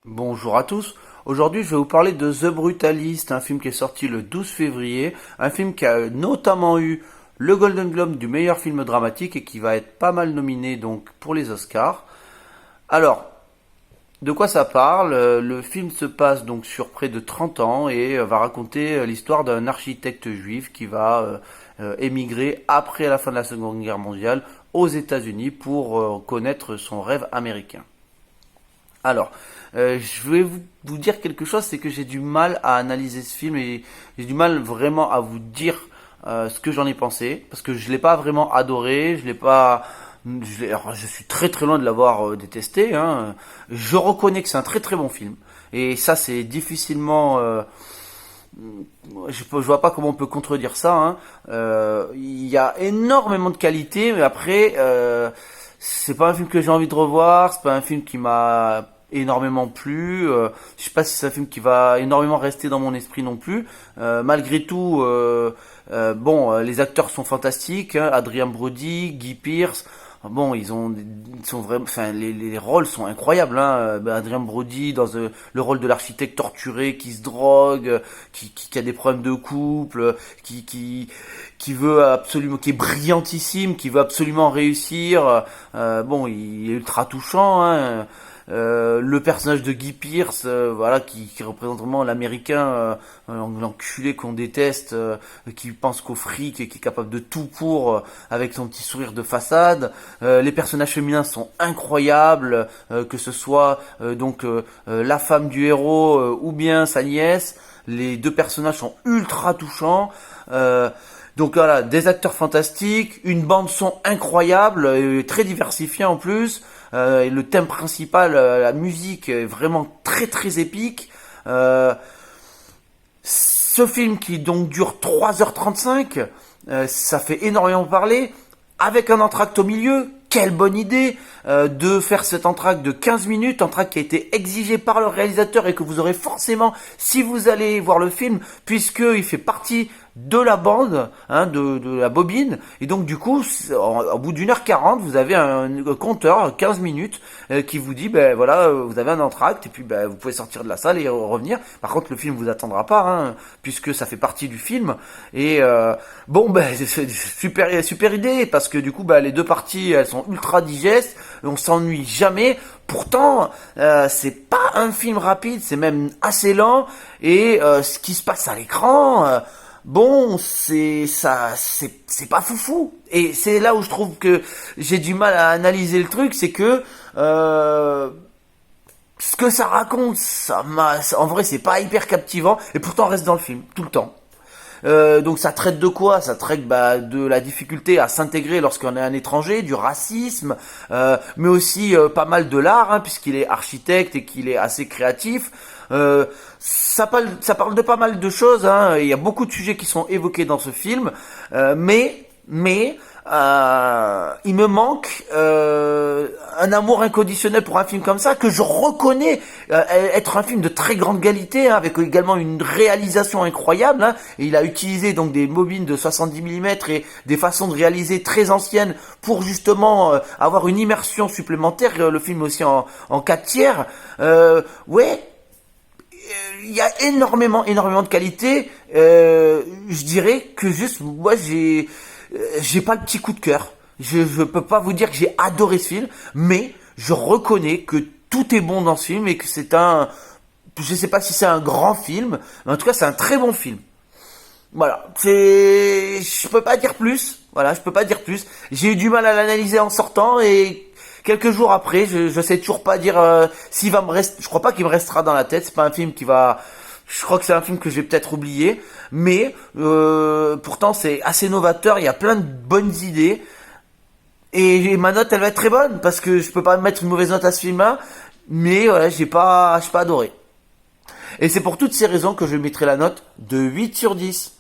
Bonjour à tous. Aujourd'hui, je vais vous parler de The Brutalist, un film qui est sorti le 12 février, un film qui a notamment eu le Golden Globe du meilleur film dramatique et qui va être pas mal nominé donc pour les Oscars. Alors, de quoi ça parle? Le film se passe donc sur près de 30 ans et va raconter l'histoire d'un architecte juif qui va émigrer après la fin de la Seconde Guerre mondiale aux États-Unis pour connaître son rêve américain. Alors, je vais vous dire quelque chose, c'est que j'ai du mal à analyser ce film et j'ai du mal vraiment à vous dire ce que j'en ai pensé, parce que je l'ai pas vraiment adoré, je l'ai pas, alors, je suis très très loin de l'avoir détesté, hein. Je reconnais que c'est un très très bon film, et ça c'est difficilement, je vois pas comment on peut contredire ça, hein. Il y a énormément de qualité, mais après, c'est pas un film que j'ai envie de revoir, c'est pas un film qui m'a énormément plu. Je sais pas si c'est un film qui va énormément rester dans mon esprit non plus. Malgré tout, les acteurs sont fantastiques, hein. Adrien Brody, Guy Pearce. Bon, ils sont vraiment, enfin, les rôles sont incroyables, hein. Adrien Brody dans le rôle de l'architecte torturé qui se drogue, qui a des problèmes de couple, qui veut absolument, qui est brillantissime, qui veut absolument réussir. Il est ultra touchant, hein. Le personnage de Guy Pearce, voilà, qui représente vraiment l'américain, l'enculé qu'on déteste, qui pense qu'au fric et qui est capable de tout pour, avec son petit sourire de façade. Les personnages féminins sont incroyables, que ce soit la femme du héros ou bien sa nièce. Les deux personnages sont ultra touchants. Donc voilà, des acteurs fantastiques, une bande son incroyable, très diversifiée en plus. Et le thème principal, la musique est vraiment très très épique. Ce film qui donc dure 3h35, ça fait énormément parler, avec un entracte au milieu. Quelle bonne idée de faire cet entracte de 15 minutes, entracte qui a été exigé par le réalisateur et que vous aurez forcément si vous allez voir le film, puisqu'il fait partie de la bande, hein, de la bobine, et donc du coup, au bout d'1h40, vous avez un compteur, 15 minutes, qui vous dit, ben voilà, vous avez un entracte, et puis ben, vous pouvez sortir de la salle et revenir. Par contre, le film vous attendra pas, hein, puisque ça fait partie du film, et c'est super, super idée, parce que du coup, ben, les deux parties, elles sont ultra digestes, on s'ennuie jamais. Pourtant, c'est pas un film rapide, c'est même assez lent, et ce qui se passe à l'écran, c'est pas foufou. Et c'est là où je trouve que j'ai du mal à analyser le truc, c'est que ce que ça raconte, en vrai, c'est pas hyper captivant, et pourtant on reste dans le film tout le temps. Donc ça traite de quoi? Ça traite de la difficulté à s'intégrer lorsqu'on est un étranger, du racisme, mais aussi pas mal de l'art, hein, puisqu'il est architecte et qu'il est assez créatif. Ça parle de pas mal de choses, hein. Il y a beaucoup de sujets qui sont évoqués dans ce film, il me manque un amour inconditionnel pour un film comme ça, que je reconnais être un film de très grande qualité, hein, avec également une réalisation incroyable, hein. Et il a utilisé donc des bobines de 70 mm et des façons de réaliser très anciennes pour justement avoir une immersion supplémentaire. Le film aussi en 4 tiers. Il y a énormément de qualité. Je dirais que juste moi j'ai pas le petit coup de cœur. Je peux pas vous dire que j'ai adoré ce film, mais je reconnais que tout est bon dans ce film et que je sais pas si c'est un grand film, mais en tout cas c'est un très bon film. Voilà, je peux pas dire plus. Voilà, je peux pas dire plus. J'ai eu du mal à l'analyser en sortant et quelques jours après, je sais toujours pas dire s'il va me rester. Je crois pas qu'il me restera dans la tête. C'est pas un film qui va. Je crois que c'est un film que je vais peut-être oublier, mais pourtant c'est assez novateur. Il y a plein de bonnes idées et ma note elle va être très bonne parce que je peux pas mettre une mauvaise note à ce film-là. Mais voilà, j'ai pas adoré. Et c'est pour toutes ces raisons que je mettrai la note de 8/10.